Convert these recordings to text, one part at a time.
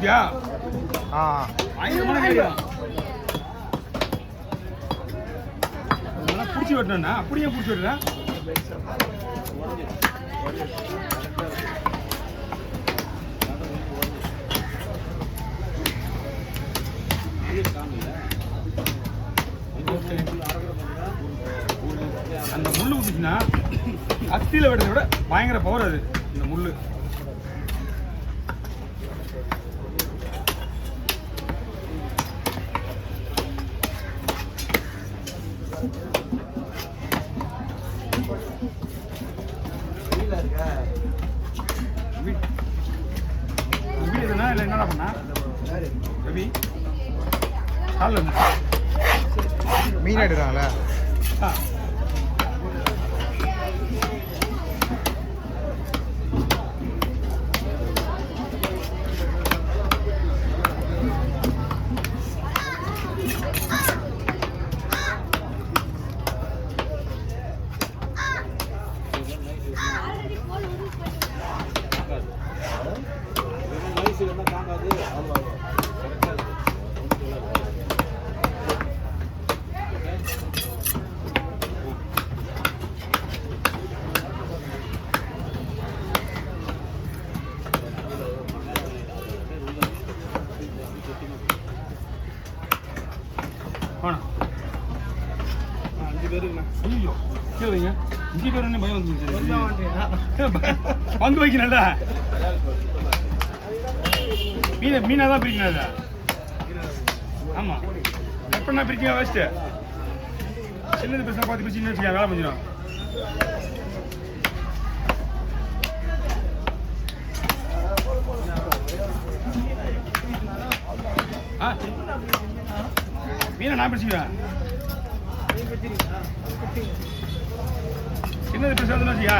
பார்த்தியா? பயங்கரமான கறியா. பிடிச்சி வெட்டணும்னா அப்படியே பிடிச்சி வெட்டுறேன். அந்த முள்ளு ஊத்துச்சுன்னா கத்தியில வெட்டுறதை விட பயங்கர பவர் அது. இந்த முள்ளு வீடுனா இல்லை என்னடா பண்ணா ரவி காலில் மீன் எடுக்கிறாங்களே. பங்கு வைக்கணும்ல. மீனா தான் பிரிக்கணும். ஆமா எப்படின்னா பிரிக்க வச்சுட்டு சின்னது பிரச்சனை பார்த்து பிரிச்சு வச்சுக்க வேலை முடிஞ்சிடும். மீனை நான் பிரிச்சுக்குவேன். சின்னது பிரச்சனை வந்து வச்சியா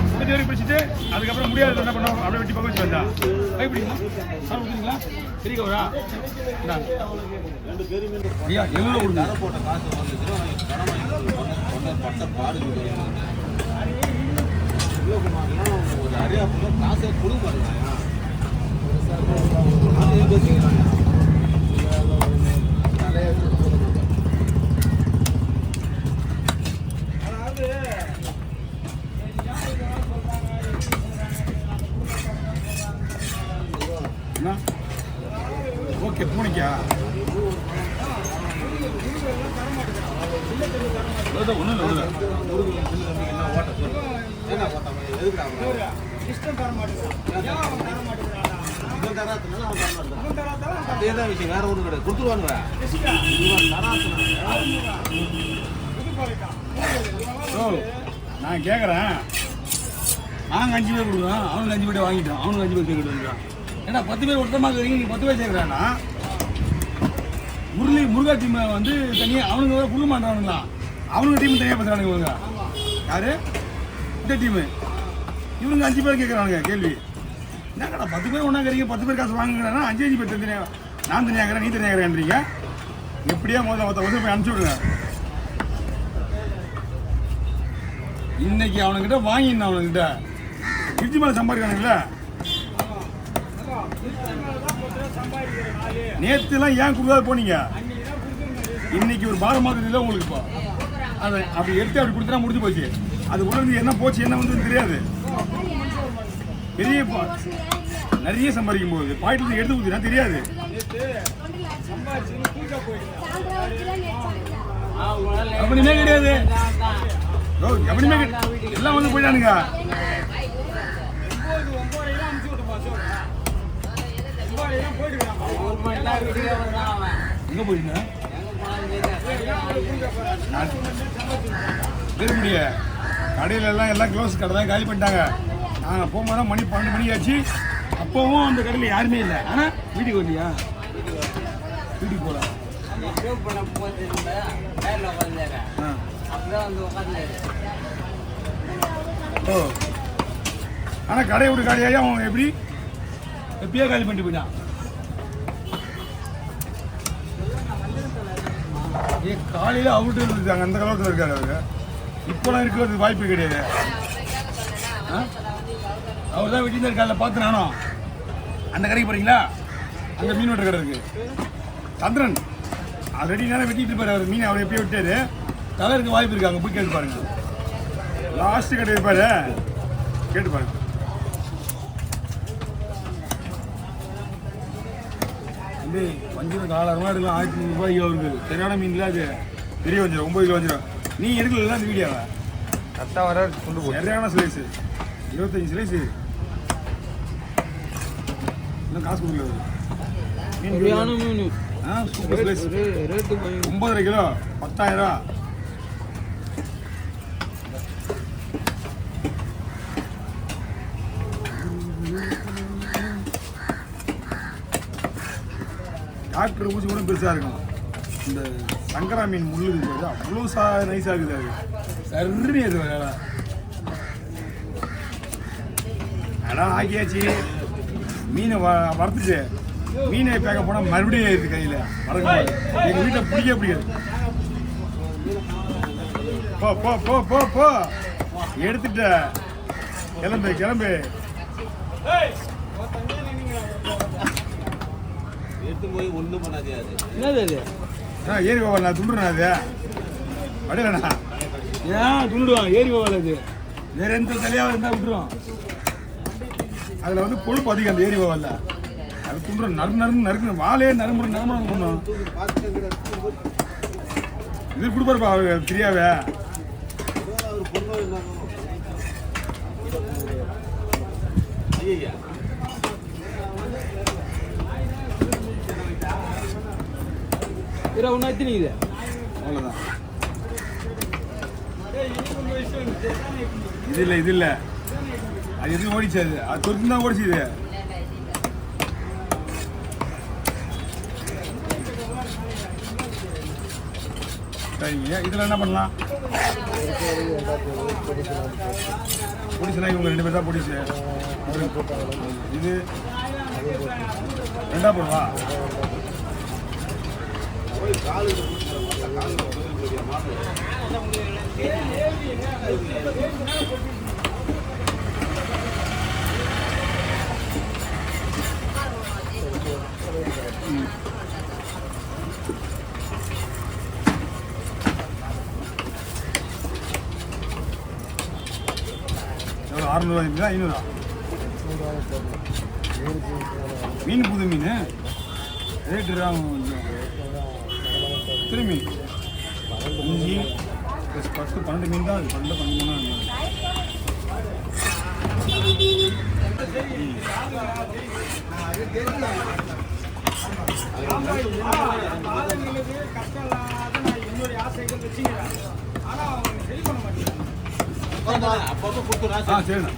முடிஞ்ச வரைக்கும் பிடிச்சிட்டு அதுக்கப்புறம் முடியாது என்ன பண்ணோம் அப்படியே வெட்டி பக்கம் வச்சு வந்தா கை பிடிக்கணும். சார் கொடுக்குறீங்களா? சரி கவரா ஐயா எவ்வளோ கொடுங்க போட்ட காசு ஒரு அறியாப்புல காசை கொடுப்பாங்க. ஓகே பூனைக்கா ஒன்றும் இல்லை அதேதான் விஷயம் வேற ஒன்றும் கிடையாது. கொடுத்துருவானுங்க. நான் கேட்குறேன் நாங்கள் 5 பேர் கொடுக்குறோம் அவனுக்கு 5 பேர் வாங்கிட்டோம் அவனுக்கு 5 பேர் கேட்குறோம். ஏன்னா 10 பேர் ஒருத்தமாக இருக்கிறீங்க நீ 10 பேர் சேர்க்குறான்னா முருகா டீமை வந்து தனியாக அவனுங்க கொடுக்க மாட்டானுங்களா அவனுங்க டீம் தனியாக பேசுகிறானுங்க. இவங்க யாரு இந்த டீமு இவனுங்க 5 பேர் கேட்குறானுங்க கேள்வி. என்னக்கடா 10 பேர் ஒன்றா இருக்கிறீங்க 10 பேர் காசு வாங்குங்கிறேன்னா 5 பேர் தனியாக நான் தனியாக இருக்கிறேன் நீ தனியாக இருக்கிறேன்றீங்க. எப்படியா மொத்தம் போய் அனுப்பிச்சி விடுங்க. இன்னைக்கு அவனுக்கிட்ட வாங்கிடணும். அவனுக்கிட்ட கிருச்சி மேலே சம்பாதிக்கிறானுங்களே. நேற்றுலாம் ஏன் கொடுக்காது போனீங்க? இன்னைக்கு ஒரு பாரம் மாதிரி இல்லை உங்களுக்கு. இப்போ அதை அப்படி எடுத்து அப்படி கொடுத்தா முடிஞ்சு போச்சு. அது உள்ள என்ன போச்சு என்ன வந்து தெரியாது. பெரிய நிறைய சம்பாதிக்கும் போது பாயிண்ட் எடுத்து ஊற்றினா தெரியாது. அப்படியுமே கிடையாது. எப்படியுமே எல்லாம் வந்து போயிட்டானுங்க. எங்க போயிங்க கடையில எல்லாம் க்ளோஸ் கடை தான் காலி பண்ணிட்டாங்க. நாங்கள் போகும்போது மணி 12 மணி ஆச்சு. அப்பவும் அந்த கடையில் யாருமே இல்லை. ஆனால் வீட்டுக்கு வரலையா? வீட்டுக்கு போகலாம். ஓ ஆனால் கடையை விட்டு காலியாகி அவன் எப்படியே காலி பண்ணிட்டு போயிட்டான். காலையில் அவுட்டு இருந்துட்டாங்க. அந்த காலத்தில் இருக்காரு அவரு. இப்போலாம் இருக்கிறது வாய்ப்பு கிடையாது. அவர் தான் வெட்டி இருக்கால பார்த்து நானும் அந்த கடைக்கு போகிறீங்களா? அங்கே மீன் வெட்டுற கடை இருக்குது. சந்திரன் ஆல்ரெடி நேரம் வெட்டிட்டு இருப்பார். அவர் மீன் அவர் எப்படியே விட்டாரு. தலை இருக்க வாய்ப்பு இருக்கு. அங்கே போய் கேட்டு பாருங்க. லாஸ்ட்டு கடை இருப்பார், கேட்டு பாருங்க. வந்து வஞ்சிரம் காலரமாக எடுக்கலாம். 1300 ரூபாய் அவருக்கு சரியான மீன்ல. அது பெரிய வஞ்சிரம் 9 கிலோ வஞ்சிரம். நீ எடுக்கல அந்த வீடியோவை கரெக்டாக வர கொண்டு போய் சரியான ஸ்லைஸு 25 ஸ்லைஸு. இன்னும் காசு கொடுக்கல. மீன் super slice. Rate 9.5 kilo 10,000. Doctor ஊசி கூட பெருசாக இருக்கும். இந்த சங்கரா மீன் முள்ளு இருக்குது, அவ்வளோ நைஸாக இருக்குது. அது சர்ன்னு அது வேலை. அதான் ஆக்கியாச்சு. மீனை வறுத்துட்டு மீனை பேக்க போனால் மறுபடியும் இருக்குது கையில் வறக்கும். எங்கள் வீட்டில் பிடிக்காது. போ போ போ போ போ எடுத்துட்ட. கிளம்பு கிளம்பு. எடுத்து போய் ஒன்றும் பண்ணாதே. அது என்னது அது? ஏரி போவாள். நான் துண்டுறேன். அது வடையிலண்ணா ஏன் துண்டுவான்? ஏரி போவாள். அது வேற எந்த தலையாக இருந்தால் விட்டுருவோம். அதில் வந்து கொழுப்பு அதிகம் அந்த ஏரி போவாள். அது துண்டுறோம். நறுக்கு வாழையே நறுமுறை பண்ணும். இது கொடுப்பாருப்பா அவருக்கு தெரியாவே. ஒன்றா எத்தினிக்குது. அவ்வளோதான். இது இல்லை அது எதுவும் ஓடிச்சு. அது தொட்டு தான் ஓடிச்சு. இது சரிங்க. இதில் என்ன பண்ணலாம்? பொடிச்சுனா இவங்க 2 பேர் தான் பொடிச்சு. இது 2 போடுவா. எவ்வளோ 600 ரூபாய் 500? மீன் புது மீன் ரேட்டு திரும்பி இஞ்சி ப்ளஸ் 10-12 மீன் தான். அது 12 அப்பப்போ கொடுத்துறா. சரிண்ணா.